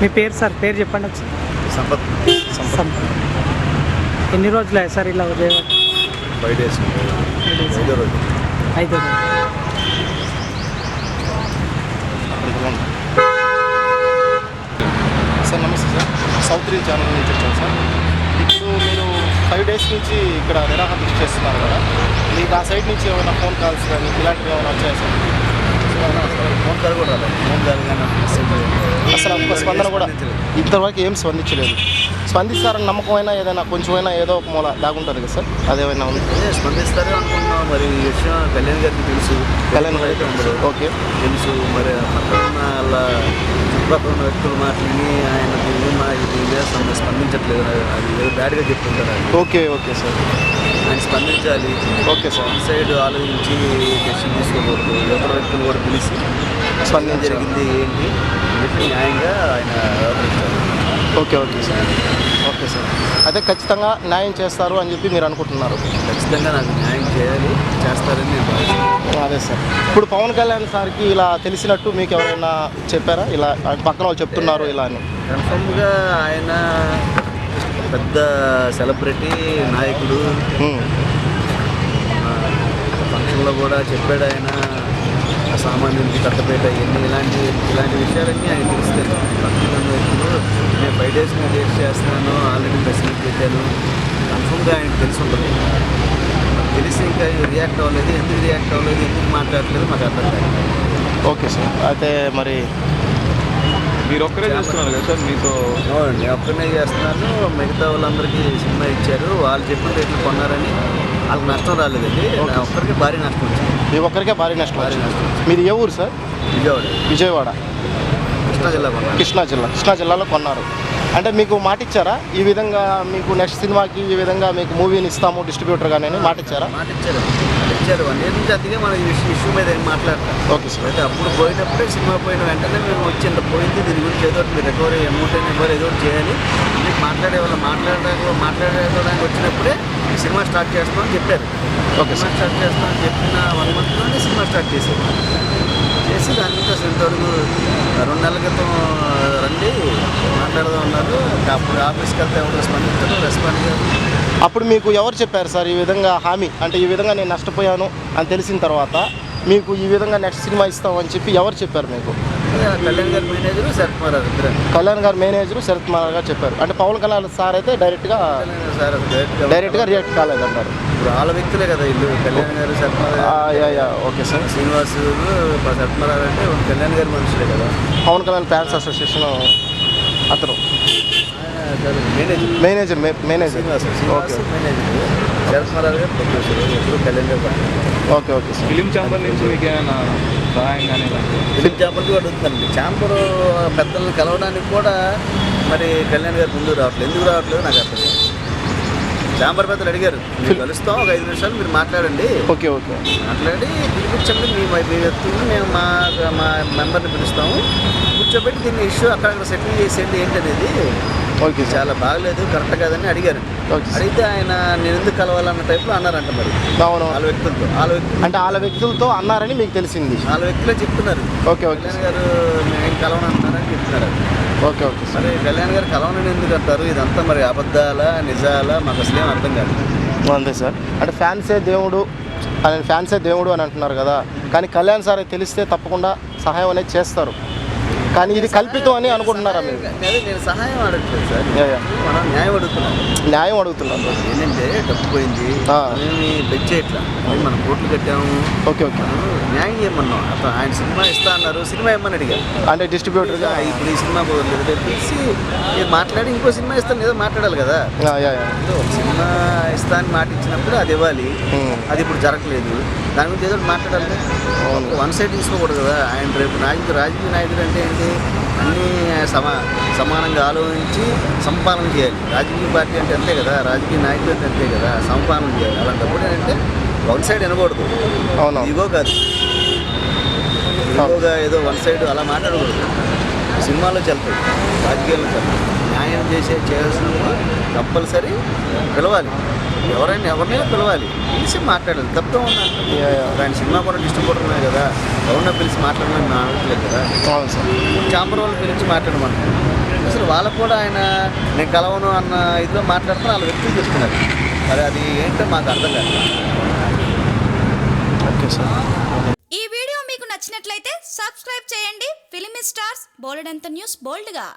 మీ పేరు సార్? పేరు చెప్పండి ఒకసారి. సంపత్. ఎన్ని రోజులు సార్ ఇలా ఉదయం? 5 days. 5వ రోజు. 5వ రోజు. సార్ నమస్తే సార్, సౌత్ రీ ఛానల్ నుంచి వచ్చాను సార్. ఇప్పుడు మీరు 5 days నుంచి ఇక్కడ నిరాహార దీక్ష చేస్తున్నారు కదా, మీకు ఆ సైడ్ నుంచి ఏమైనా ఫోన్ కాల్స్ కానీ ఇలాంటివి ఏమైనా వచ్చాయి సార్? ఫోన్ కాల్ కూడా రాలేదు. ఫోన్ కాల్ కానీ అసలు ఒక్క స్పందన కూడా ఇంతవరకు ఏం స్పందించలేదు. స్పందిస్తారని నమ్మకమైనా ఏదైనా కొంచెమైనా ఏదో ఒక మూల దాగుంటుంది కదా సార్, అదేమైనా ఉంది? స్పందిస్తారు అనుకుంటున్నాం. మరి ఈ విషయం కళ్యాణ్ గారికి తెలుసు. కళ్యాణ్ గారికి ఓకే తెలుసు. మరి పక్కన ఉన్న వాళ్ళ చుట్టుపక్కల ఉన్న వ్యక్తులు మాట్లాడి ఆయన ఇది స్పందించట్లేదు, అది ఏదో బ్యాడ్గా చెప్తుంటారు. ఓకే ఓకే సార్, ఆయన స్పందించాలి. Okay sir. ఈ సైడ్ ఆలోచించి డెసిషన్ తీసుకోకూడదు. ఇతర వ్యక్తులు కూడా పిలిచి స్పందన జరిగింది ఏంటి చెప్పి న్యాయంగా ఆయన వ్యవహరించాలి. Okay okay sir. Okay sir, అయితే ఖచ్చితంగా న్యాయం చేస్తారు అని చెప్పి మీరు అనుకుంటున్నారు? ఖచ్చితంగా నాకు న్యాయం చేయాలి, చేస్తారని నేను భావిస్తున్నాను. అదే సార్. ఇప్పుడు పవన్ కళ్యాణ్ సార్కి ఇలా తెలిసినట్టు మీకు ఎవరైనా చెప్పారా? ఇలా పక్కన వాళ్ళు చెప్తున్నారు ఇలా అని? కన్ఫర్మ్గా ఆయన పెద్ద సెలబ్రిటీ నాయకుడు. ఫంక్షన్లో కూడా చెప్పాడు ఆయన, సామాన్యుడికి కట్టపేట ఇవన్నీ ఇలాంటి విషయాలన్నీ ఆయన తెలుస్తాయి. పక్కన వ్యక్తులు నేను 5 days డేట్ చేస్తున్నాను, ఆల్రెడీ ప్రెస్ మీట్ పెట్టాను, కన్ఫర్మ్గా ఆయనకు తెలిసి ఉంటుంది. తెలిసి ఇంకా రియాక్ట్ అవ్వలేదు. ఎందుకు రియాక్ట్ అవ్వలేదు, ఎందుకు మాట్లాడలేదు మాకు అర్థం కాదు. ఓకే సార్, అయితే మరి మీరు ఒక్కరే చేస్తున్నారు కదా సార్? మీతో నేను ఒక్కనే చేస్తున్నాను. మిగతా వాళ్ళందరికీ సినిమా ఇచ్చారు, వాళ్ళు చెప్పిన రేట్లు కొన్నారని వాళ్ళకి నష్టం రాలేదండి. ఒక్కరికి భారీ నష్టం వచ్చింది. మీ ఒక్కరికే భారీ నష్టం? మీరు ఏ ఊరు సార్? విజయవాడ. కృష్ణా జిల్లాలో కొన్నారు. అంటే మీకు మాట ఇచ్చారా ఈ విధంగా మీకు నెక్స్ట్ సినిమాకి ఈ విధంగా మీకు మూవీని ఇస్తాము డిస్ట్రిబ్యూటర్ కానీ మాట ఇచ్చారా? ఇచ్చారు 1 year నుంచి అదిగే మన ఇష్యూ మీద ఏం మాట్లాడతాం. Okay sir. అయితే అప్పుడు పోయినప్పుడే సినిమా పోయిన వెంటనే మేము వచ్చి ఇంత పోయింది, దీని గురించి ఏదో మీరు రికవరీ అమౌంట్ అయినా ఏదో చేయాలి, మీకు మాట్లాడడానికి వచ్చినప్పుడే సినిమా స్టార్ట్ చేస్తామని చెప్పారు. Okay sir. స్టార్ట్ చేస్తామని చెప్పిన 1 monthలోనే సినిమా స్టార్ట్ చేసి దాని నుంచి అసలు ఇంతవరకు 2 నెలల క్రితం రండి మాట్లాడదాం ఉన్నారు. అప్పుడు ఆఫీస్కి వెళ్తే ఎవరు స్పందించారు, రెస్పాండ్ కాదు. అప్పుడు మీకు ఎవరు చెప్పారు సార్ ఈ విధంగా హామీ? అంటే ఈ విధంగా నేను నష్టపోయాను అని తెలిసిన తర్వాత మీకు ఈ విధంగా నెక్స్ట్ సినిమా ఇస్తామని చెప్పి ఎవరు చెప్పారు మీకు? కళ్యాణ్ గారి మేనేజరు శరత్ కుమార్ గారు. కళ్యాణ్ గారు మేనేజరు శరత్ కుమార్ గారు చెప్పారు. అంటే పవన్ కళ్యాణ్ సార్ అయితే డైరెక్ట్గా రియాక్ట్ కాలేదంటారు. ఇప్పుడు వాళ్ళ వ్యక్తులే కదా ఇల్లు. కళ్యాణ్ గారు శరత్ కుమార్. Okay sir. శ్రీనివాస్ శరత్ కుమార్ అంటే కళ్యాణ్ గారి మనుషులే కదా. పవన్ కళ్యాణ్ ఫ్యాన్స్ అసోసియేషన్ అతను మేనేజర్. ఓకే. శరత్ కుమార్ గారు ఎప్పుడు Kalyan garu. Okay okay sir. Film chamber నుంచి మీకు ఏమైనా సహాయం కానీ? ఫిలిం ఛాంబర్కి అడుగుతుందండి. ఛాంబర్ పెద్దలను కలవడానికి కూడా మరి కళ్యాణ్ గారు ముందు రావట్లేదు. ఎందుకు రావట్లేదు నాకు అర్థం కాదు. ఛాంబర్ పెద్దలు అడిగారు, మీరు కలుస్తాం, ఒక 5 నిమిషాలు మీరు మాట్లాడండి. Okay okay. మాట్లాడి పిలిపించండి, మీ వ్యక్తులను మేము మా మెంబర్ని పిలుస్తాము, కూర్చోబెట్టి దీన్ని ఇష్యూ అక్కడ సెటిల్ చేసేయండి ఏంటనేది. ఓకే. చాలా బాగలేదు, కరెక్ట్ కాదని అడిగారు. అడిగితే ఆయన నేను ఎందుకు కలవాలన్న టైప్లో అన్నారంట. మరి అవును, వాళ్ళ వ్యక్తులతో అంటే వాళ్ళ వ్యక్తులతో అన్నారని మీకు తెలిసింది? వాళ్ళ వ్యక్తులే చెప్తున్నారు. Okay okay. కళ్యాణ్ గారు మేము కలవనంటున్నారని చెప్తున్నారు. Okay okay. మరి కళ్యాణ్ గారు కలవనని ఎందుకు అంటారు? ఇదంతా మరి అబద్ధాలా నిజాలా మాకు అసలేం అర్థం కాదు. అంతే సార్. అంటే ఫ్యాన్సే దేవుడు అని అంటున్నారు కదా, కానీ కళ్యాణ్ సార్ తెలిస్తే తప్పకుండా సహాయం అనేది చేస్తారు, కానీ ఇది కల్పితం అని అనుకుంటున్నారా మీరు? నేను సహాయం అడగట్లేదు సార్, మనం న్యాయం అడుగుతున్నాం. ఏంటంటే డబ్బు పోయింది, ఏమి బెడ్ చేయట్లా, మనం కోట్లు కట్టాము. Okay okay. న్యాయం చేయమన్నాం. ఆయన సినిమా ఇస్తా అన్నారు, సినిమా ఇమ్మని అడిగారు. అంటే డిస్ట్రిబ్యూటర్గా ఇప్పుడు ఈ సినిమా పోలేదు తెలిసి నేను మాట్లాడి ఇంకో సినిమా ఇస్తాను ఏదో మాట్లాడాలి కదా. సినిమా ఇస్తా అని మాట ఇచ్చినప్పుడు అది ఇవ్వాలి, అది ఇప్పుడు జరగలేదు. దాని గురించి ఏదో మాట్లాడాలి. 1 side తీసుకోకూడదు కదా. ఆయన రేపు రాజకీయ నాయకుడు అంటే ఏంటి, అన్నీ సమానంగా ఆలోచించి సంపాదన చేయాలి. రాజకీయ పార్టీ అంటే అంతే కదా, రాజకీయ నాయకులు అంటే అంతే కదా, సంపాదన చేయాలి. అలాంటప్పుడు ఏంటంటే 1 side వినకూడదు. ఇగో కాదు, ఇగోగా ఏదో 1 side అలా మాట్లాడకూడదు. సినిమాలో చెల్తాయి, రాజకీయాల్లో చెల్తాయి. న్యాయం చేయాల్సినప్పుడు కంపల్సరీ పిలవాలి, ఎవరినైనా పిలవాలి, పిలిచి మాట్లాడాలి. తప్పే ఉందంటే ఆయన సినిమా కూడా డిస్ట్రిబ్యూటర్ ఉన్నాయి కదా, ఎవరన్నా పిలిచి మాట్లాడమని నా అనట్లేదు కదా. ఛాంబర్ వాళ్ళు పిలిచి మాట్లాడమన్నారు. అసలు వాళ్ళకు కూడా ఆయన నేను కలవను అన్న ఇదిలో మాట్లాడుతున్న వాళ్ళ వ్యక్తులు చెప్తున్నారు. మరి అది ఏంటో మాకు అర్థం కాదు. Okay sir. ఈ వీడియో మీకు నచ్చినట్లయితే సబ్స్క్రైబ్ చేయండి. ఫిలిమి స్టార్స్ బోలెడంత న్యూస్ బోల్డ్గా.